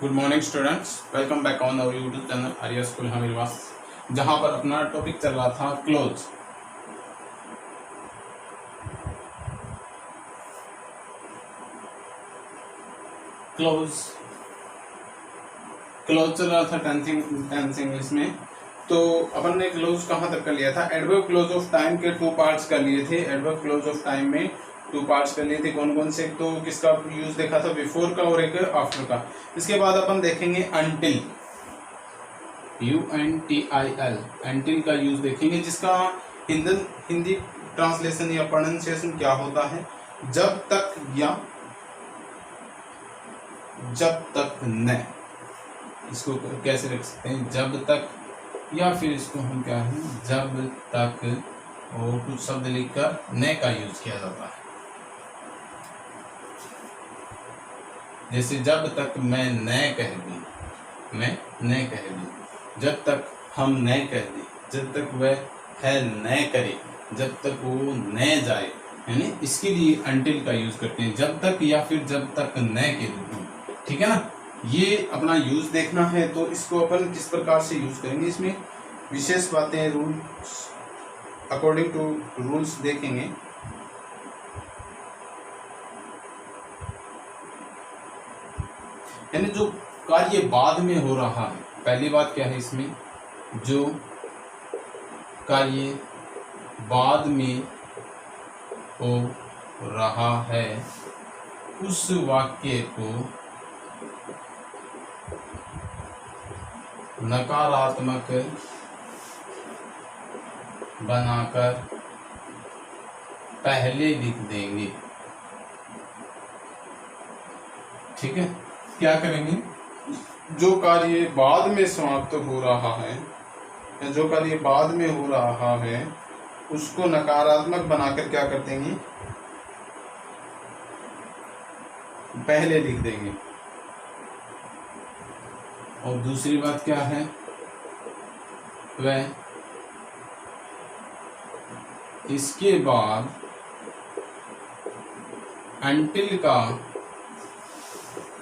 Good morning students, welcome back on our YouTube channel Arya School Hamirwas, जहां पर अपना topic चल रहा था क्लोज। क्लोज चल रहा था टेंस इंग्लिश में। तो अपन ने क्लोज कहाँ तक कर लिया था? एडवर्ब क्लोज ऑफ टाइम के टू पार्ट्स कर लिए थे। एडवर्ब क्लोज ऑफ टाइम में टू पार्ट्स कर लिए थे। कौन कौन से? तो किसका यूज देखा था? बिफोर का और एक आफ्टर का। इसके बाद अपन देखेंगे अनटिल, UNTIL, अनटिल का यूज देखेंगे, जिसका हिंदी ट्रांसलेशन या प्रोनाउंसिएशन क्या होता है? जब तक या जब तक न। इसको कैसे रख सकते हैं? जब तक, या फिर इसको हम क्या है, जब तक, और कुछ शब्द लिखकर न का यूज किया जाता है। जैसे जब तक मैं न कह दी, मैं न कह दी, जब तक हम न कह दी, जब तक वह है न करे, जब तक वो न जाए, यानी इसके लिए अनटिल का यूज करते हैं, जब तक या फिर जब तक न के रूप में। ठीक है ना? ये अपना यूज देखना है, तो इसको अपन किस प्रकार से यूज करेंगे, इसमें विशेष बातें, रूल्स, अकॉर्डिंग टू रूल्स देखेंगे। यानी जो कार्य बाद में हो रहा है, पहली बात क्या है इसमें, जो कार्य बाद में हो रहा है उस वाक्य को नकारात्मक बनाकर पहले लिख देंगे। ठीक है? क्या करेंगे? जो कार्य बाद में समाप्त हो रहा है या जो कार्य बाद में हो रहा है उसको नकारात्मक बनाकर क्या कर देंगे? पहले लिख देंगे। और दूसरी बात क्या है? वह इसके बाद अनटिल का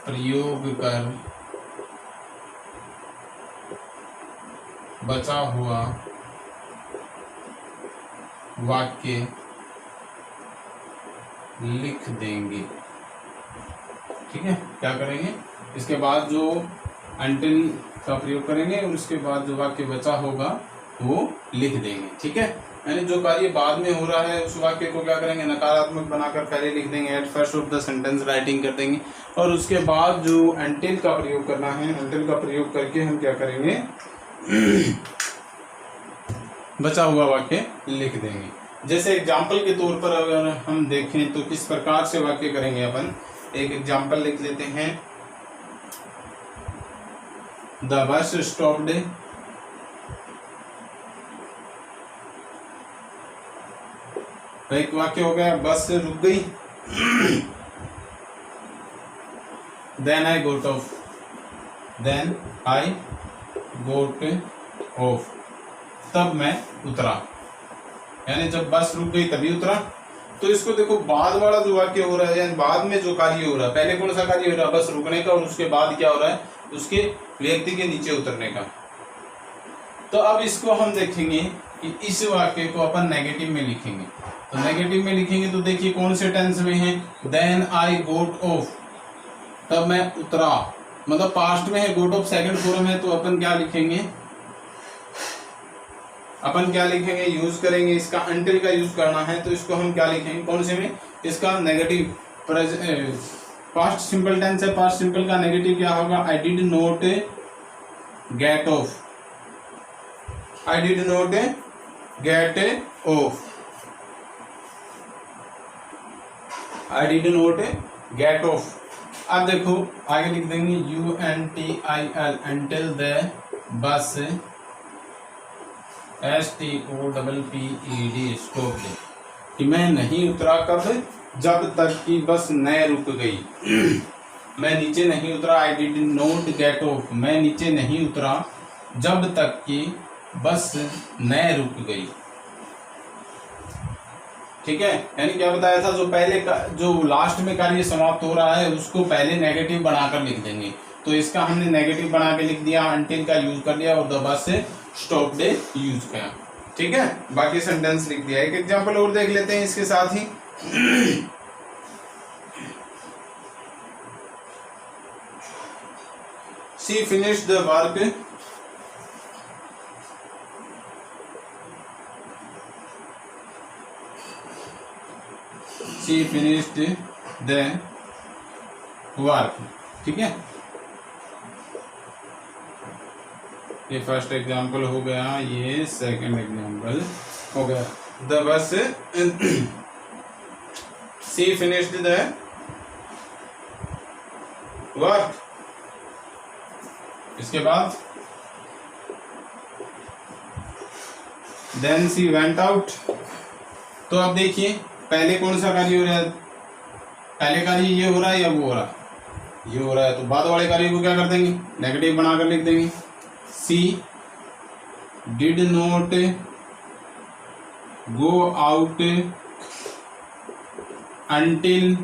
प्रयोग कर बचा हुआ वाक्य लिख देंगे। ठीक है? क्या करेंगे? इसके बाद जो अनटिल का प्रयोग करेंगे और उसके बाद जो वाक्य बचा होगा वो लिख देंगे। ठीक है? यानी जो कार्य बाद में हो रहा है उस वाक्य को क्या करेंगे? नकारात्मक बनाकर पहले लिख देंगे, at first of the sentence writing कर देंगे। और उसके बाद जो अनटिल का प्रयोग करना है, अनटिल का प्रयोग करके हम क्या करेंगे? बचा हुआ वाक्य लिख देंगे। जैसे एग्जाम्पल के तौर पर अगर हम देखें तो किस प्रकार से वाक्य करेंगे अपन, एक एग्जाम्पल लिख लेते हैं। द बस स्टॉप्ड, एक वाक्य हो गया, बस रुक गई। Then I got off, then I got off, तब मैं उतरा, यानी जब बस रुक गई तभी उतरा। तो इसको देखो, बाद वाला जो वाक्य हो रहा है, यानी बाद में जो कार्य हो रहा है, पहले कौन सा कार्य हो रहा है? बस रुकने का, और उसके बाद क्या हो रहा है? उसके व्यक्ति के नीचे उतरने का। तो अब इसको हम देखेंगे कि इस वाक्य को अपन नेगेटिव में लिखेंगे। तो नेगेटिव में लिखेंगे तो देखिए कौन से टेंस में है? देन आई गोट ऑफ, तब मैं उतरा, मतलब पास्ट में है, गोट ऑफ सेकंड फॉर्म है। तो अपन क्या लिखेंगे? अपन क्या लिखेंगे? यूज करेंगे, इसका अनटिल का यूज करना है। तो इसको हम क्या लिखेंगे? कौन से में? इसका नेगेटिव पास्ट सिंपल टेंस है, पास्ट सिंपल का नेगेटिव क्या होगा? I did not gate of, I did not gate of, I did not gate of. अब देखो आगे लिख देंगे UNTIL, until the bus STOPPED stopped, कि मैं नहीं उतरा कब? जब तक कि बस न रुक गई। मैं नीचे नहीं उतरा, I did not gate of, मैं नीचे नहीं उतरा जब तक कि बस न रुक गई। ठीक है? यानी क्या बताया था, जो पहले का जो लास्ट में कार्य समाप्त हो रहा है उसको पहले नेगेटिव बनाकर लिख देंगे। तो इसका हमने नेगेटिव बना के लिख दिया, अनटिल का यूज कर लिया और द बस से स्टॉप्ड यूज किया। ठीक है, बाकी सेंटेंस लिख दिया। एक एग्जांपल और देख लेते हैं इसके साथ ही। She finished the work she finished the work. ठीक है, ये फर्स्ट एग्जांपल हो गया, ये सेकंड एग्जांपल हो गया। The bus she finished the work. इसके बाद देन शी वेंट आउट। तो अब देखिए पहले कौन सा कार्य हो रहा है, पहले कार्य ये हो रहा है या वो हो रहा है, ये हो रहा है, तो बाद वाले कार्य को क्या कर देंगे, नेगेटिव बनाकर लिख देंगे। She did not go out until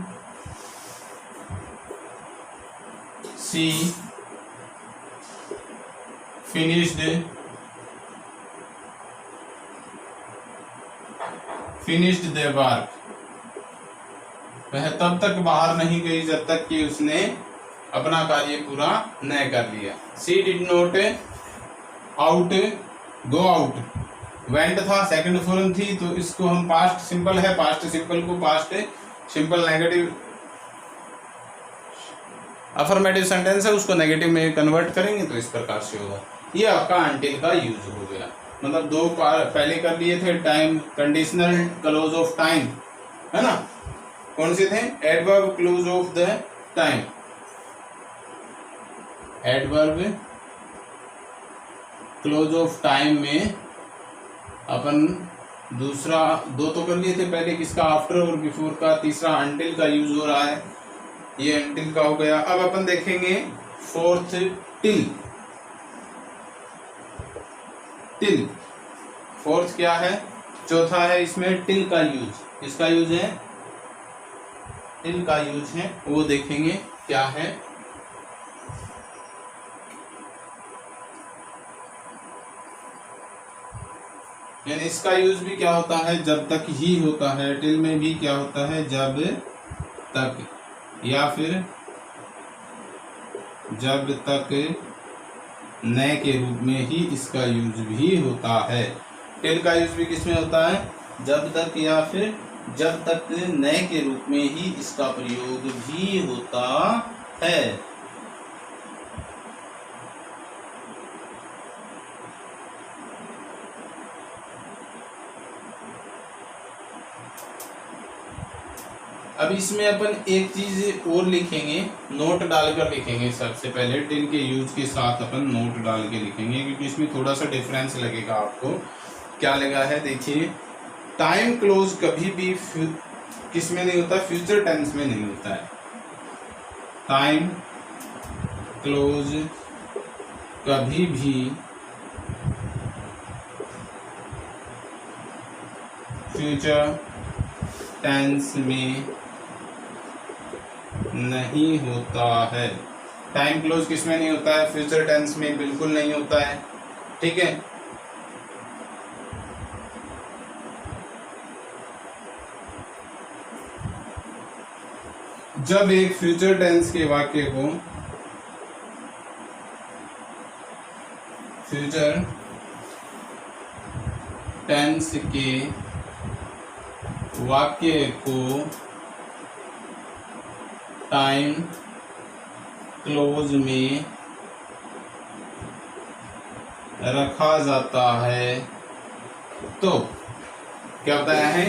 she finished the work। वह तब तक बाहर नहीं गई जब तक कि उसने अपना कार्य पूरा न कर लिया। She did not out go out, went था, सेकंड फॉर्म थी, तो इसको हम पास्ट सिंपल है, पास्ट सिंपल को past simple negative affirmative sentence है, उसको नेगेटिव में कन्वर्ट करेंगे तो इस प्रकार से होगा। ये आपका अनटिल का यूज हो गया। मतलब दो पहले कर लिए थे, time conditional close of time, है ना, कौन से थे, adverb close of the time, adverb close of time में अपन दूसरा दो तो कर लिए थे पहले, किसका, आफ्टर और बिफोर का, तीसरा अनटिल का यूज हो रहा है, ये अनटिल का हो गया। अब अपन देखेंगे फोर्थ टिल। टिल फोर्थ क्या है, चौथा है, इसमें टिल का यूज, इसका यूज है, टिल का यूज है, वो देखेंगे क्या है। यानी इसका यूज भी क्या होता है, जब तक ही होता है। टिल में भी क्या होता है, जब तक, या फिर जब तक नए के रूप में ही इसका यूज भी होता है। टिल का यूज भी किसमें होता है, जब तक, या फिर जब तक नए के रूप में ही इसका प्रयोग भी होता है। अब इसमें अपन एक चीज और लिखेंगे, नोट डालकर लिखेंगे। सबसे पहले टिल के यूज के साथ अपन नोट डाल के लिखेंगे, क्योंकि इसमें थोड़ा सा डिफरेंस लगेगा आपको। क्या लगा है, देखिए, टाइम क्लोज कभी भी किस में नहीं होता, फ्यूचर टेंस में नहीं होता है। टाइम क्लोज कभी भी फ्यूचर टेंस में नहीं होता है। टाइम क्लोज किस में नहीं होता है, फ्यूचर टेंस में बिल्कुल नहीं होता है। ठीक है, जब एक फ्यूचर टेंस के वाक्य को फ्यूचर टेंस के वाक्य को टाइम क्लोज में रखा जाता है, तो क्या बताया है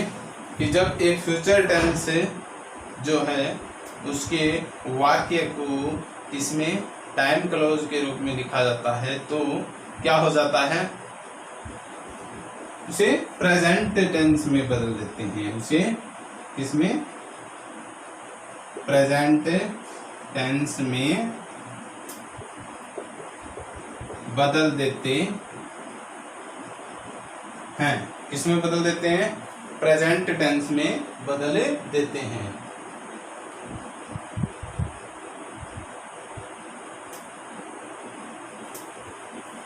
कि जब एक फ्यूचर टेंस जो है उसके वाक्य को इसमें टाइम क्लोज के रूप में लिखा जाता है, तो क्या हो जाता है, उसे प्रेजेंट टेंस में बदल देते हैं। उसे इसमें प्रेजेंट टेंस में बदल देते हैं। किसमें बदल देते हैं, प्रेजेंट टेंस में बदल देते हैं।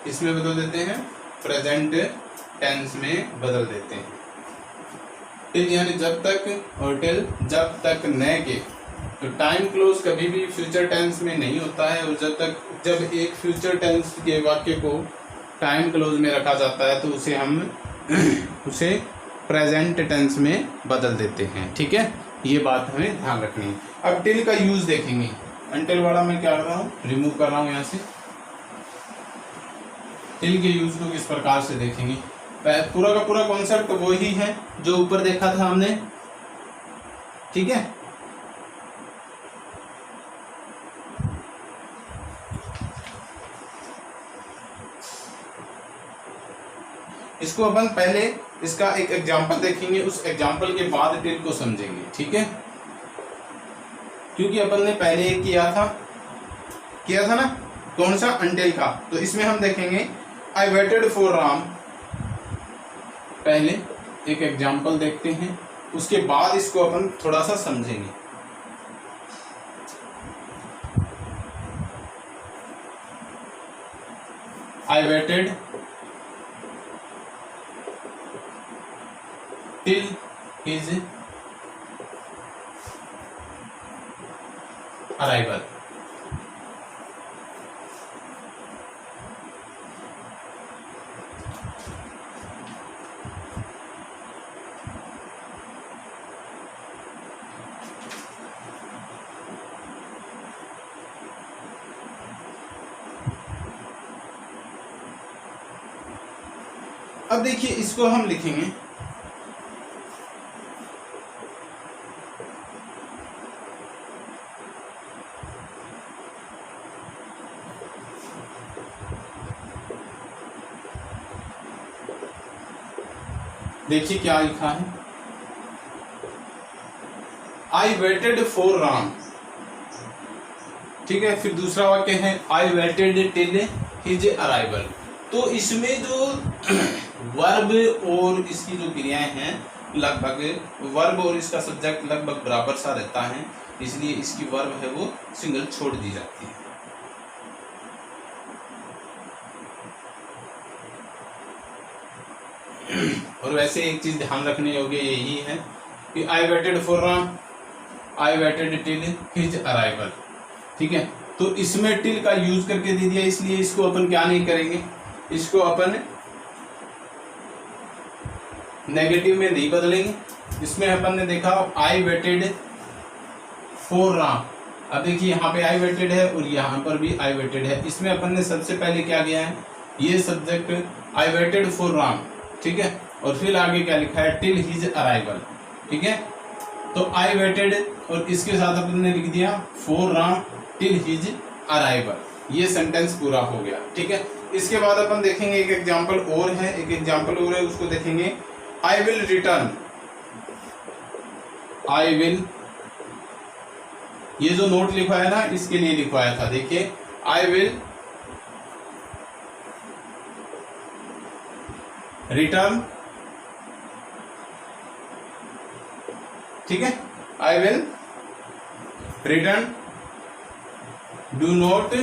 इसमें बदल देते हैं, प्रेजेंट टेंस में बदल देते हैं। टिल यानी जब तक, और टिल जब तक न के। तो टाइम क्लोज कभी भी फ्यूचर टेंस में नहीं होता है, और जब एक फ्यूचर टेंस के वाक्य को टाइम क्लोज में रखा जाता है तो उसे हम उसे प्रेजेंट टेंस में बदल देते हैं। ठीक है, ये बात हमें ध्यान रखनी है। अब टिल का यूज देखेंगे। अनटिल वाला मैं क्या कर रहा हूँ, रिमूव कर रहा हूँ यहाँ से। टिल के यूज को किस प्रकार से देखेंगे, पूरा का पूरा कॉन्सेप्ट वही है जो ऊपर देखा था हमने। ठीक है, इसको अपन पहले इसका एक एग्जांपल देखेंगे, उस एग्जांपल के बाद टिल को समझेंगे। ठीक है, क्योंकि अपन ने पहले एक किया था ना, कौन सा, अनटिल का। तो इसमें हम देखेंगे आई वेटेड फॉर राम। पहले एक एग्जांपल देखते हैं, उसके बाद इसको अपन थोड़ा सा समझेंगे। I waited till his arrival। अब देखिए इसको हम लिखेंगे देखिए क्या लिखा है, आई वेटेड फॉर राम। ठीक है, फिर दूसरा वाक्य है I waited till his arrival. तो इसमें जो वर्ब और इसकी जो क्रियाएं हैं, लगभग वर्ब और इसका सब्जेक्ट लगभग बराबर सा रहता है, इसलिए इसकी वर्ब है वो सिंगल छोड़ दी जाती है। और वैसे एक चीज ध्यान रखने योग्य यही है कि आई waited for Ram, I waited till his arrival. ठीक है, तो इसमें टिल का यूज करके दे दिया, इसलिए इसको अपन क्या नहीं करेंगे, इसको अपन नेगेटिव में नहीं बदलेंगे। इसमें अपन ने देखा आई वेटेड फॉर राम। अब देखिए यहाँ पे आई वेटेड है और यहाँ पर भी आई वेटेड है। इसमें अपन ने सबसे पहले क्या किया है, ये subject I waited for Ram. ठीक है, और फिर आगे क्या लिखा है, टिल हिज अराइवल। ठीक है, तो आई वेटेड और इसके साथ अपन ने लिख दिया for Ram till his arrival. ये सेंटेंस पूरा हो गया। ठीक है, इसके बाद अपन देखेंगे एक एग्जांपल और है, उसको देखेंगे। आई विल रिटर्न, आई विल, ये जो नोट लिखवाया है ना, इसके लिए लिखवाया था। देखिए आई विल रिटर्न। ठीक है, I will return, do not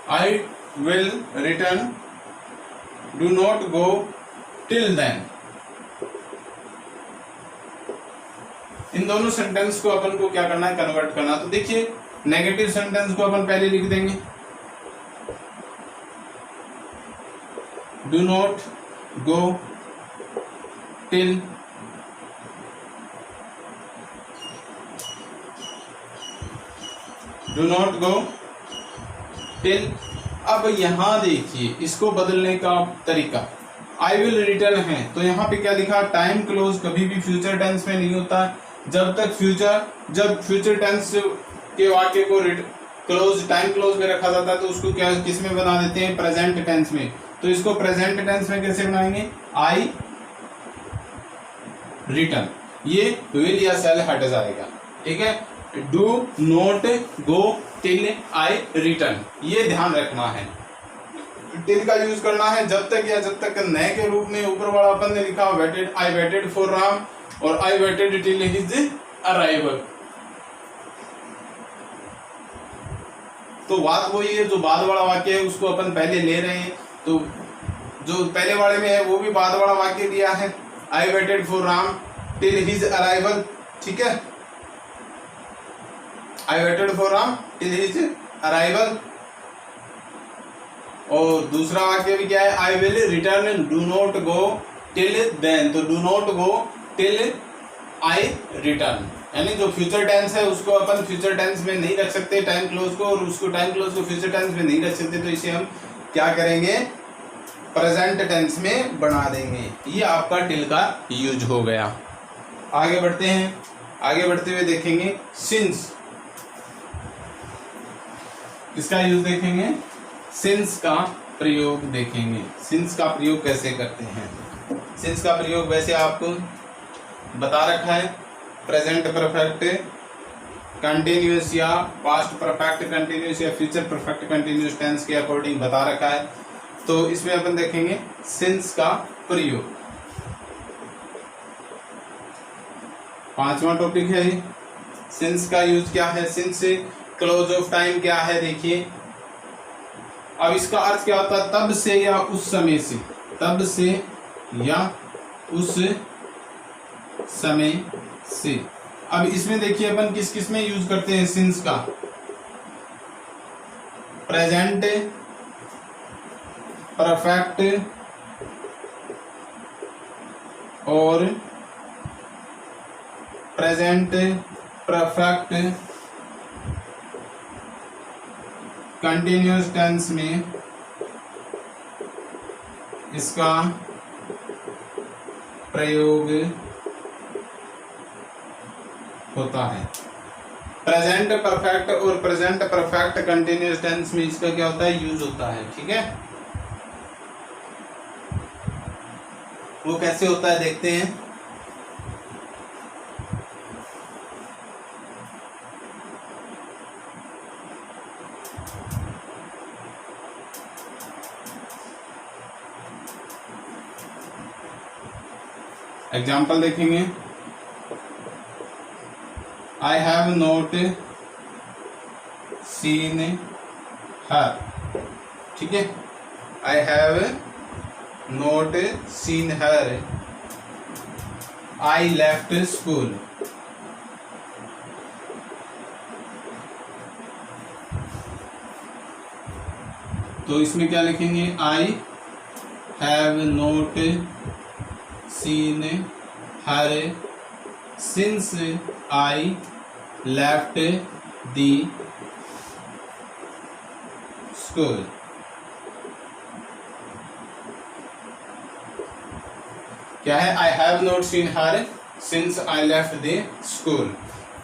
I will return, do not go till then. इन दोनों सेंटेंस को अपन को क्या करना है, कन्वर्ट करना। तो देखिए नेगेटिव सेंटेंस को अपन पहले लिख देंगे, do not go till do not go till. अब यहां देखिए इसको बदलने का तरीका, आई विल रिटर्न है तो यहाँ पे क्या लिखा, टाइम क्लोज कभी भी फ्यूचर टेंस में नहीं होता। जब फ्यूचर टेंस के वाक्य को टाइम क्लोज में रखा जाता है तो उसको क्या किस में बना देते हैं, प्रेजेंट टेंस में। तो इसको प्रेजेंट टेंस में कैसे बनाएंगे, आई रिटर्न, ये विल या सेल हट जाएगा। ठीक है, do not go till I return, ये ध्यान रखना है। टिल का यूज करना है जब तक नए के रूप में ऊपर वाला अपन ने लिखा waited, I waited for Ram और I waited till his arrival. तो बात वही है, जो बाद वाला वाक्य है उसको अपन पहले ले रहे हैं, तो जो पहले वाले में है वो भी बाद वाला वाक्य दिया है, I waited for Ram till his arrival, ठीक है, I waited for Ram till his arrival. और दूसरा वाक्य भी क्या है, I will return do not go till then, तो do not go till I return, यानी जो फ्यूचर टेंस है उसको अपन फ्यूचर टेंस में नहीं रख सकते टाइम क्लोज को, और उसको टाइम क्लोज को फ्यूचर टेंस में नहीं रख सकते, तो इसे हम क्या करेंगे, प्रेजेंट टेंस में बना देंगे। ये आपका टिल का यूज हो गया। आगे बढ़ते हैं, आगे बढ़ते हुए देखेंगे सिंस, इसका यूज देखेंगे, सिंस का प्रयोग देखेंगे। सिंस का प्रयोग कैसे करते हैं, सिंस का प्रयोग वैसे आपको बता रखा है, प्रेजेंट परफेक्ट कंटिन्यूअस या पास्ट परफेक्ट कंटिन्यूअस या फ्यूचर परफेक्ट कंटिन्यूअस टेंस के अकॉर्डिंग बता रखा है। तो इसमें अपन देखेंगे सिंस का प्रयोग, 5वां टॉपिक है सिंस का यूज क्या है, सिंस क्लोज ऑफ टाइम क्या है, देखिए। अब इसका अर्थ क्या होता है, तब से या उस समय से, तब से या उस समय से। अब इसमें देखिए अपन किस किस में यूज करते हैं सिंस का, प्रेजेंट परफेक्ट और प्रेजेंट परफेक्ट कंटिन्यूअस टेंस में इसका प्रयोग होता है। प्रेजेंट परफेक्ट और प्रेजेंट परफेक्ट कंटिन्यूअस टेंस में इसका क्या होता है, यूज होता है, ठीक है। वो कैसे होता है देखते हैं। एग्जाम्पल देखेंगे, आई हैव नॉट सीन हर, ठीक है, I have not seen her, I left school. तो इसमें क्या लिखेंगे, I have not seen her since I left the school. क्या है, I have not seen her since I left the school,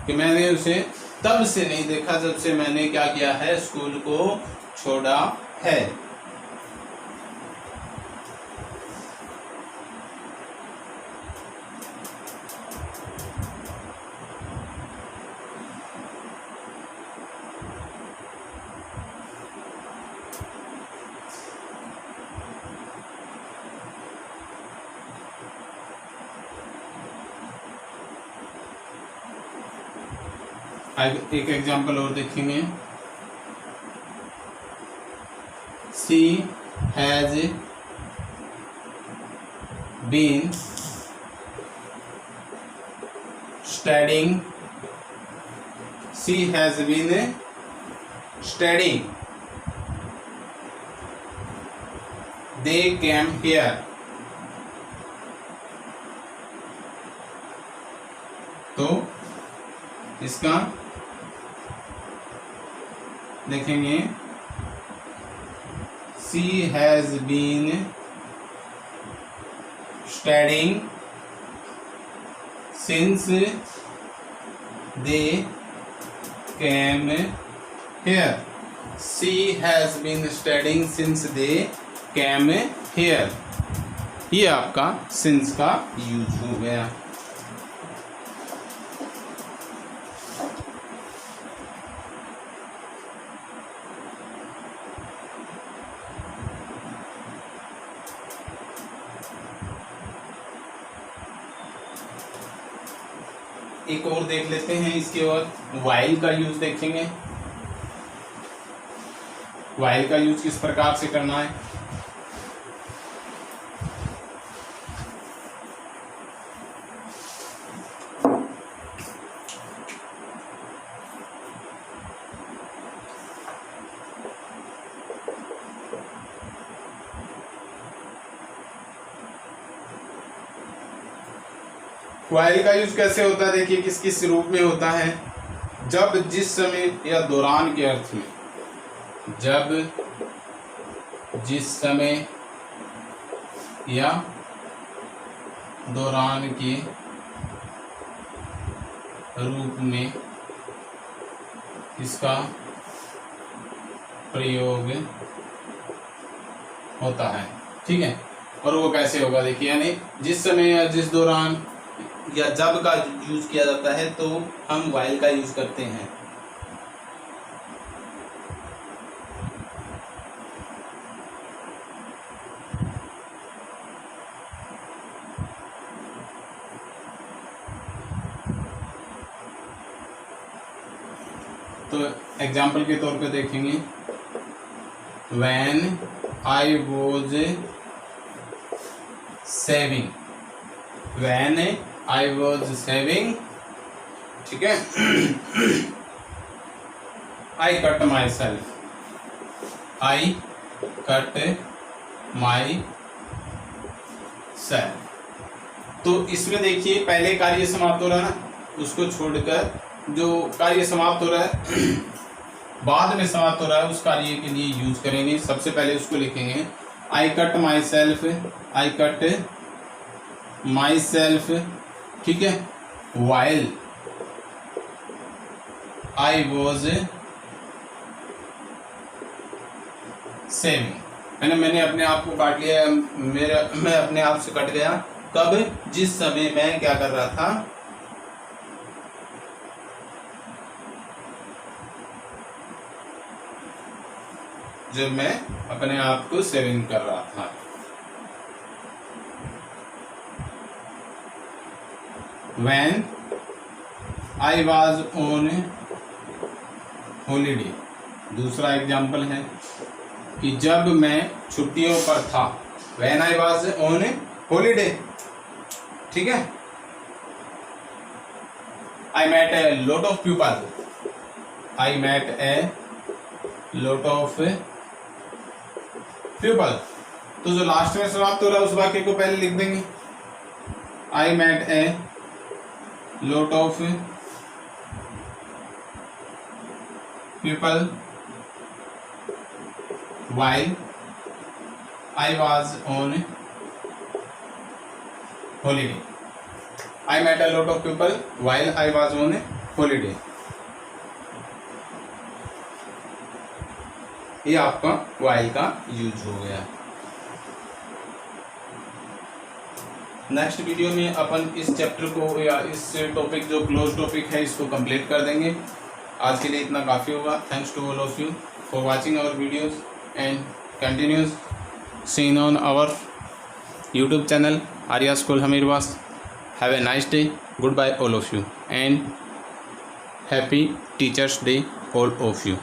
कि मैंने उसे तब से नहीं देखा जब से मैंने क्या किया है, स्कूल को छोड़ा है। एक एग्जाम्पल और देखेंगे, she has been studying, she has been studying, they came here. तो इसका देखेंगे, she has been studying since they came here, she has been studying since they came here. ये आपका सिंस का यूज हो गया। एक और देख लेते हैं, इसके बाद वाइल का यूज देखेंगे। वाइल का यूज किस प्रकार से करना है। वाइल का यूज कैसे होता है, देखिए किस किस रूप में होता है। जब, जिस समय या दौरान के अर्थ में, जब, जिस समय या दौरान के रूप में इसका प्रयोग होता है। ठीक है, और वो कैसे होगा देखिए, यानी जिस समय या जिस दौरान या जब का यूज किया जाता है तो हम वाइल का यूज करते हैं। तो एग्जाम्पल के तौर पे देखेंगे, When I was saving, when I was saving, ठीक है, I cut myself, I cut myself। तो इसमें देखिए पहले कार्य समाप्त हो रहा है ना, उसको छोड़कर जो कार्य समाप्त हो रहा है बाद में समाप्त हो रहा है उस कार्य के लिए यूज करेंगे। सबसे पहले उसको लिखेंगे I cut my self, I cut my self, ठीक है, वाइल आई वॉज सेविंग। मैंने अपने आप को काट लिया, मैं अपने आप से कट गया। कब, जिस समय मैं क्या कर रहा था, जब मैं अपने आप को सेविंग कर रहा था। When I was on holiday, दूसरा एग्जाम्पल है कि जब मैं छुट्टियों पर था। When I was on holiday, ठीक है। I met a lot of people, I met a lot of people. तो जो लास्ट में समाप्त हो रहा है उस वाक्य को पहले लिख देंगे, I met a lot of people while I was on holiday. I met a lot of people while I was on holiday. ये आपका वाइल का यूज हो गया। नेक्स्ट वीडियो में अपन इस चैप्टर को या इस टॉपिक जो क्लोज टॉपिक है इसको कंप्लीट कर देंगे। आज के लिए इतना काफ़ी होगा। Thanks to all of you for watching our videos and continues seen on our YouTube channel Arya School Hamirwas. Have a nice day, good bye all of you and happy teachers day all of you.